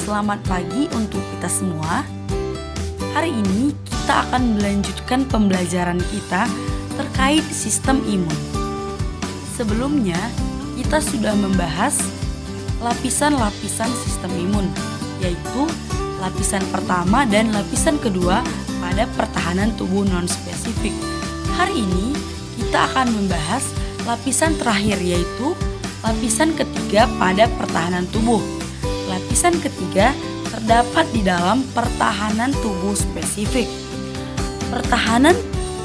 Selamat pagi untuk kita semua. Hari ini kita akan melanjutkan pembelajaran kita terkait sistem imun. Sebelumnya, kita sudah membahas lapisan-lapisan sistem imun, yaitu lapisan pertama dan lapisan kedua pada pertahanan tubuh non-spesifik. Hari ini kita akan membahas lapisan terakhir, yaitu lapisan ketiga pada pertahanan tubuh. Lapisan ketiga terdapat di dalam pertahanan tubuh spesifik. Pertahanan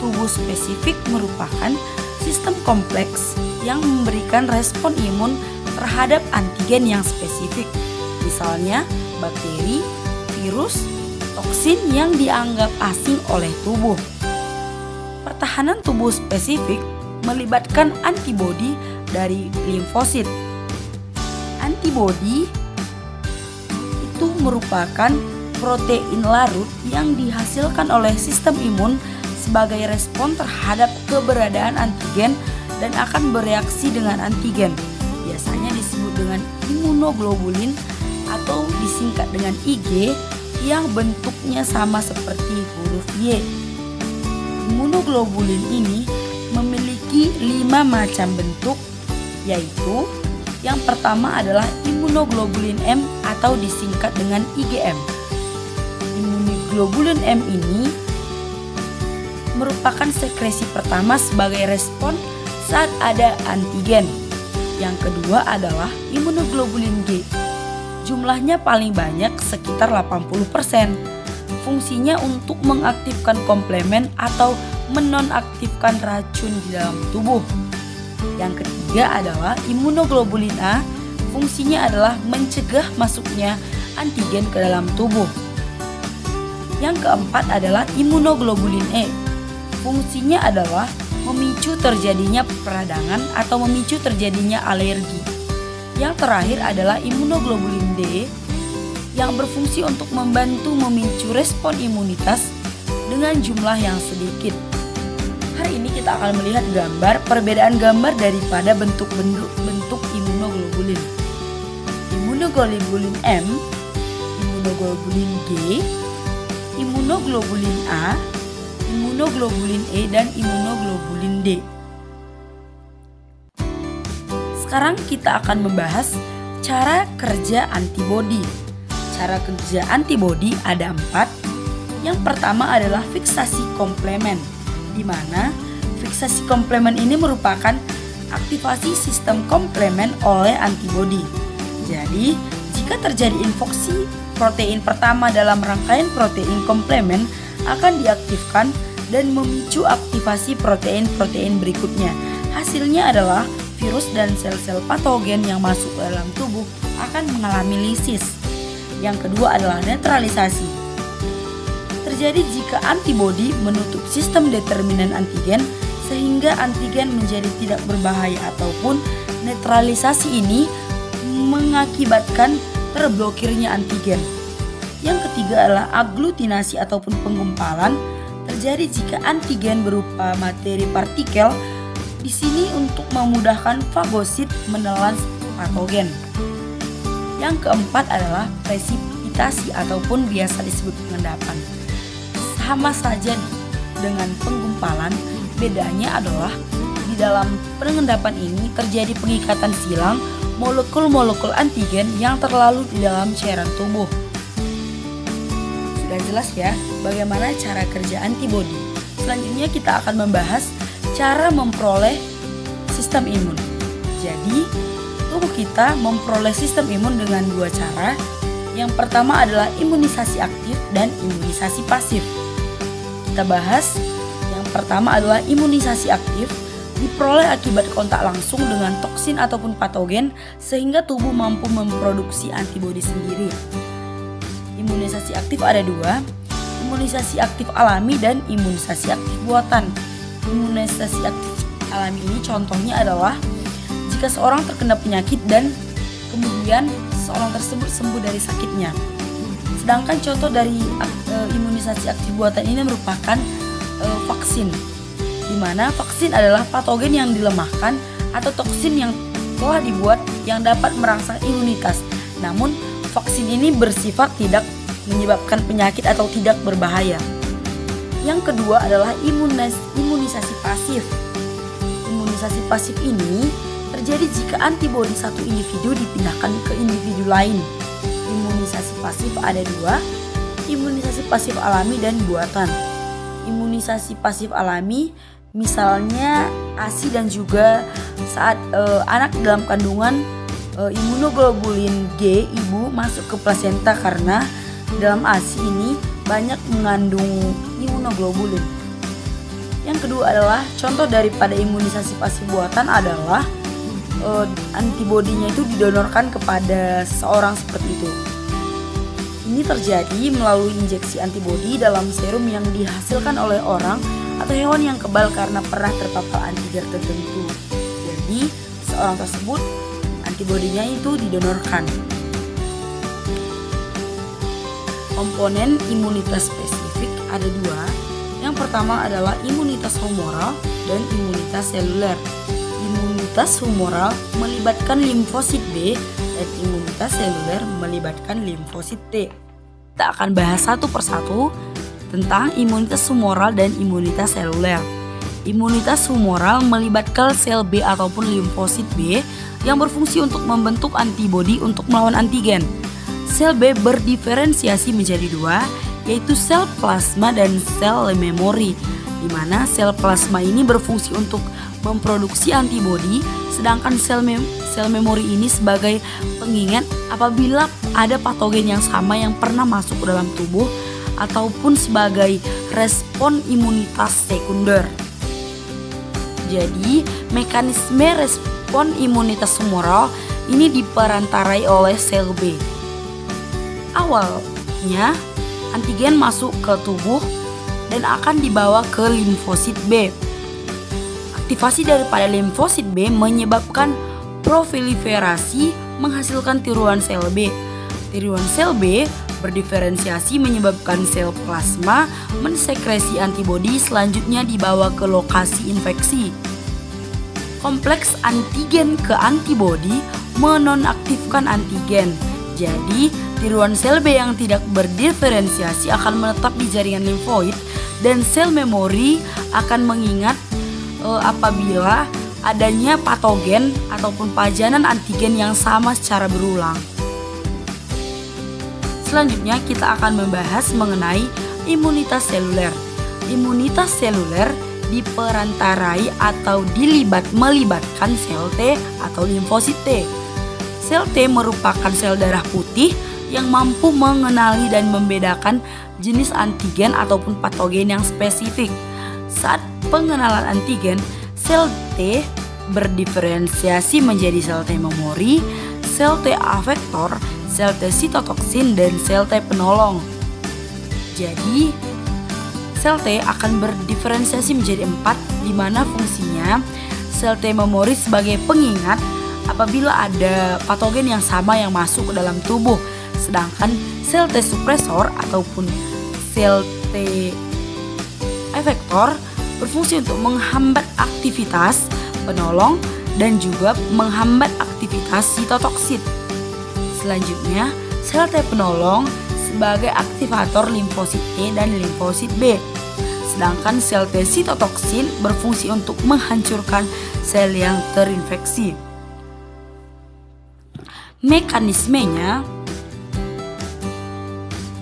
tubuh spesifik merupakan sistem kompleks yang memberikan respon imun terhadap antigen yang spesifik, misalnya bakteri, virus, toksin yang dianggap asing oleh tubuh. Pertahanan tubuh spesifik melibatkan antibodi dari limfosit. Antibodi itu merupakan protein larut yang dihasilkan oleh sistem imun sebagai respon terhadap keberadaan antigen dan akan bereaksi dengan antigen. Biasanya disebut dengan imunoglobulin atau disingkat dengan IG yang bentuknya sama seperti huruf Y. Imunoglobulin ini memiliki 5 macam bentuk, yaitu yang pertama adalah imunoglobulin M atau disingkat dengan IgM. Imunoglobulin M ini merupakan sekresi pertama sebagai respon saat ada antigen. Yang kedua adalah imunoglobulin G. Jumlahnya paling banyak sekitar 80%. Fungsinya untuk mengaktifkan komplemen atau menonaktifkan racun di dalam tubuh. Yang ketiga adalah imunoglobulin A. Fungsinya adalah mencegah masuknya antigen ke dalam tubuh. Yang keempat adalah imunoglobulin E. Fungsinya adalah memicu terjadinya peradangan atau memicu terjadinya alergi. Yang terakhir adalah imunoglobulin D yang berfungsi untuk membantu memicu respon imunitas dengan jumlah yang sedikit. Hari ini kita akan melihat perbedaan gambar daripada bentuk imunoglobulin. Imunoglobulin M, imunoglobulin G, imunoglobulin A, imunoglobulin E, dan imunoglobulin D. Sekarang kita akan membahas cara kerja antibodi. Cara kerja antibodi ada 4. Yang pertama adalah fiksasi komplemen, di mana fiksasi komplemen ini merupakan aktivasi sistem komplemen oleh antibodi. Jadi, jika terjadi infoksi protein pertama dalam rangkaian protein komplemen akan diaktifkan dan memicu aktivasi protein-protein berikutnya. Hasilnya adalah virus dan sel-sel patogen yang masuk ke dalam tubuh akan mengalami lisis. Yang kedua adalah netralisasi. Terjadi jika antibodi menutup sistem determinan antigen sehingga antigen menjadi tidak berbahaya, ataupun netralisasi ini mengakibatkan terblokirnya antigen. Yang ketiga adalah aglutinasi ataupun penggumpalan. Terjadi jika antigen berupa materi partikel di sini untuk memudahkan fagosit menelan patogen. Yang keempat adalah presipitasi ataupun biasa disebut pengendapan. Sama saja dengan penggumpalan, bedanya adalah di dalam pengendapan ini terjadi pengikatan silang molekul-molekul antigen yang terlalu di dalam cairan tubuh. Sudah jelas ya bagaimana cara kerja antibodi. Selanjutnya kita akan membahas cara memperoleh sistem imun. Jadi, tubuh kita memperoleh sistem imun dengan 2 cara. Yang pertama adalah imunisasi aktif dan imunisasi pasif. Kita bahas yang pertama adalah imunisasi aktif, diperoleh akibat kontak langsung dengan toksin ataupun patogen sehingga tubuh mampu memproduksi antibodi sendiri. Imunisasi aktif ada 2, imunisasi aktif alami dan imunisasi aktif buatan. Imunisasi aktif alami ini contohnya adalah jika seorang terkena penyakit dan kemudian seorang tersebut sembuh dari sakitnya. Sedangkan contoh dari imunisasi aktif buatan ini merupakan vaksin, di mana vaksin adalah patogen yang dilemahkan atau toksin yang telah dibuat yang dapat merangsang imunitas. Namun vaksin ini bersifat tidak menyebabkan penyakit atau tidak berbahaya. Yang kedua adalah imunisasi pasif. Imunisasi pasif ini terjadi jika antibodi satu individu dipindahkan ke individu lain. Imunisasi pasif ada dua, imunisasi pasif alami dan buatan. Imunisasi pasif alami misalnya ASI dan juga saat anak dalam kandungan imunoglobulin G ibu masuk ke plasenta karena dalam ASI ini banyak mengandung imunoglobulin. Yang kedua adalah contoh daripada imunisasi pasif buatan adalah antibodinya itu didonorkan kepada seseorang seperti itu. Ini terjadi melalui injeksi antibodi dalam serum yang dihasilkan oleh orang atau hewan yang kebal karena pernah terpapar antigen tertentu. Jadi seorang tersebut antibodinya itu didonorkan. Komponen imunitas spesifik ada dua. Yang pertama adalah imunitas humoral dan imunitas seluler. Imunitas humoral melibatkan limfosit B dan imunitas seluler melibatkan limfosit T. Kita akan bahas satu persatu tentang imunitas humoral dan imunitas seluler. Imunitas humoral melibatkan sel B ataupun limfosit B yang berfungsi untuk membentuk antibodi untuk melawan antigen. Sel B berdiferensiasi menjadi dua, yaitu sel plasma dan sel memori, di mana sel plasma ini berfungsi untuk memproduksi antibodi, sedangkan sel memori ini sebagai pengingat apabila ada patogen yang sama yang pernah masuk ke dalam tubuh ataupun sebagai respon imunitas sekunder. Jadi, mekanisme respon imunitas humoral ini diperantarai oleh sel B. Awalnya, antigen masuk ke tubuh dan akan dibawa ke limfosit B. Aktivasi daripada limfosit B menyebabkan proliferasi menghasilkan tiruan sel B. Tiruan sel B berdiferensiasi menyebabkan sel plasma mensekresi antibodi, selanjutnya dibawa ke lokasi infeksi. Kompleks antigen ke antibodi menonaktifkan antigen. Jadi, tiruan sel B yang tidak berdiferensiasi akan menetap di jaringan limfoid dan sel memori akan mengingat apabila adanya patogen ataupun pajanan antigen yang sama secara berulang. Selanjutnya kita akan membahas mengenai imunitas seluler. Imunitas seluler diperantarai atau melibatkan sel T atau limfosit T. Sel T merupakan sel darah putih yang mampu mengenali dan membedakan jenis antigen ataupun patogen yang spesifik. Saat pengenalan antigen, sel T berdiferensiasi menjadi sel T memori, sel T afektor, sel T sitotoksin, dan sel T penolong. Jadi, sel T akan berdiferensiasi menjadi 4, di mana fungsinya sel T memori sebagai pengingat apabila ada patogen yang sama yang masuk ke dalam tubuh. Sedangkan sel T supresor ataupun sel T efektor berfungsi untuk menghambat aktivitas penolong dan juga menghambat aktivitas sitotoksin. Selanjutnya, sel T penolong sebagai aktivator limfosit T dan limfosit B. Sedangkan sel T sitotoksin berfungsi untuk menghancurkan sel yang terinfeksi. Mekanismenya,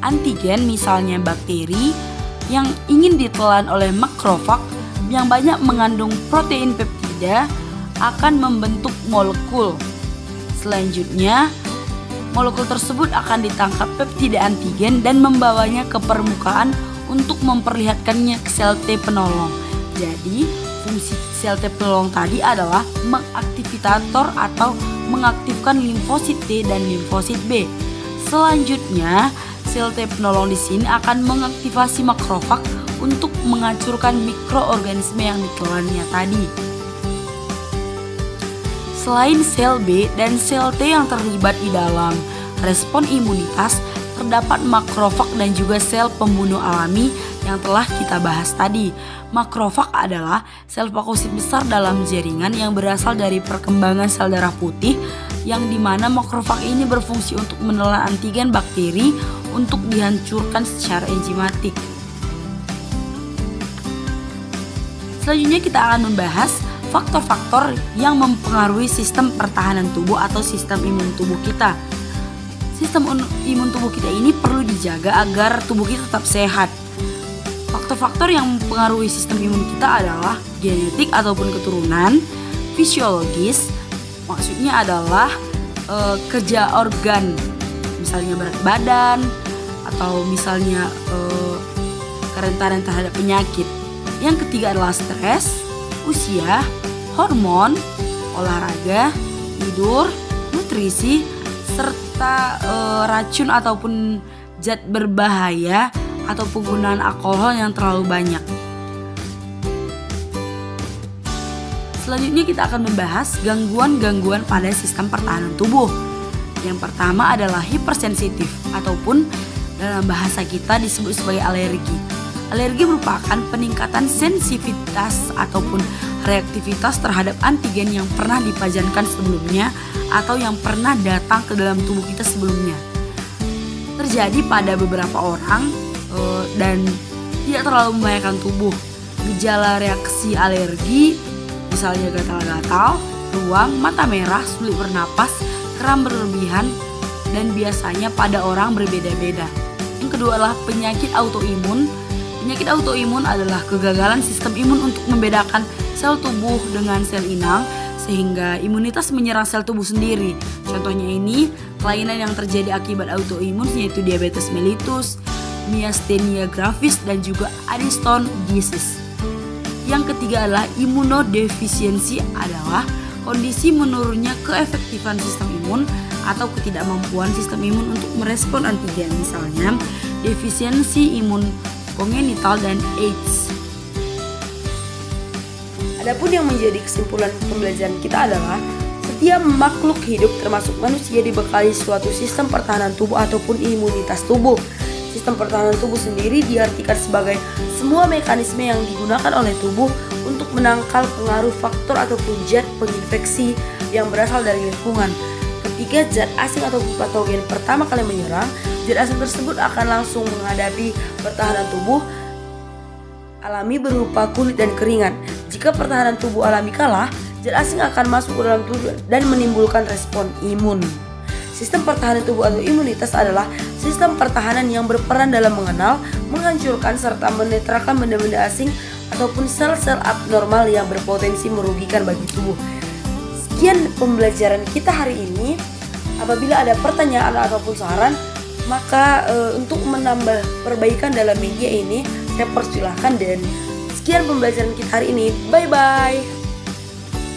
antigen misalnya bakteri yang ingin ditelan oleh makrofag yang banyak mengandung protein peptida akan membentuk molekul. Selanjutnya, molekul tersebut akan ditangkap peptida antigen dan membawanya ke permukaan untuk memperlihatkannya ke sel T penolong. Jadi, fungsi sel T penolong tadi adalah mengaktifitator atau mengaktifkan limfosit T dan limfosit B. Selanjutnya, sel T penolong di sini akan mengaktifasi makrofag untuk menghancurkan mikroorganisme yang ditelannya tadi. Selain sel B dan sel T yang terlibat di dalam respon imunitas, terdapat makrofag dan juga sel pembunuh alami yang telah kita bahas tadi. Makrofag adalah sel fagosit besar dalam jaringan yang berasal dari perkembangan sel darah putih yang dimana makrofag ini berfungsi untuk menelan antigen bakteri untuk dihancurkan secara enzimatik. Selanjutnya kita akan membahas faktor-faktor yang mempengaruhi sistem pertahanan tubuh atau sistem imun tubuh kita. Sistem imun tubuh kita ini perlu dijaga agar tubuh kita tetap sehat. Faktor-faktor yang mempengaruhi sistem imun kita adalah genetik ataupun keturunan, fisiologis, maksudnya adalah kerja organ, misalnya berat badan atau misalnya kerentanan terhadap penyakit. Yang ketiga adalah stres, usia, hormon, olahraga, tidur, nutrisi, serta racun ataupun zat berbahaya atau penggunaan alkohol yang terlalu banyak. Selanjutnya kita akan membahas gangguan-gangguan pada sistem pertahanan tubuh. Yang pertama adalah hipersensitif ataupun dalam bahasa kita disebut sebagai alergi. Alergi merupakan peningkatan sensitivitas ataupun reaktivitas terhadap antigen yang pernah dipajankan sebelumnya atau yang pernah datang ke dalam tubuh kita sebelumnya. Terjadi pada beberapa orang dan tidak terlalu membahayakan tubuh. Gejala reaksi alergi misalnya gatal-gatal, ruam, mata merah, sulit bernapas, kram berlebihan, dan biasanya pada orang berbeda-beda. Yang kedua adalah penyakit autoimun. Penyakit autoimun adalah kegagalan sistem imun untuk membedakan sel tubuh dengan sel inang sehingga imunitas menyerang sel tubuh sendiri. Contohnya ini, kelainan yang terjadi akibat autoimun yaitu diabetes mellitus, myasthenia gravis, dan juga Addison disease. Yang ketiga adalah imunodefisiensi, adalah kondisi menurunnya keefektifan sistem imun atau ketidakmampuan sistem imun untuk merespon antigen, misalnya defisiensi imun kongenital dan AIDS. Adapun yang menjadi kesimpulan pembelajaran kita adalah setiap makhluk hidup termasuk manusia dibekali suatu sistem pertahanan tubuh ataupun imunitas tubuh. Sistem pertahanan tubuh sendiri diartikan sebagai semua mekanisme yang digunakan oleh tubuh untuk menangkal pengaruh faktor ataupun zat penginfeksi yang berasal dari lingkungan. Ketika zat asing atau patogen pertama kali menyerang, zat asing tersebut akan langsung menghadapi pertahanan tubuh alami berupa kulit dan keringat. Jika pertahanan tubuh alami kalah, zat asing akan masuk ke dalam tubuh dan menimbulkan respon imun. Sistem pertahanan tubuh atau imunitas adalah sistem pertahanan yang berperan dalam mengenal, menghancurkan, serta menetralkan benda-benda asing ataupun sel-sel abnormal yang berpotensi merugikan bagi tubuh. Sekian pembelajaran kita hari ini. Apabila ada pertanyaan ataupun saran, maka untuk menambah perbaikan dalam media ini, saya persilahkan. Dan sekian pembelajaran kita hari ini. Bye-bye.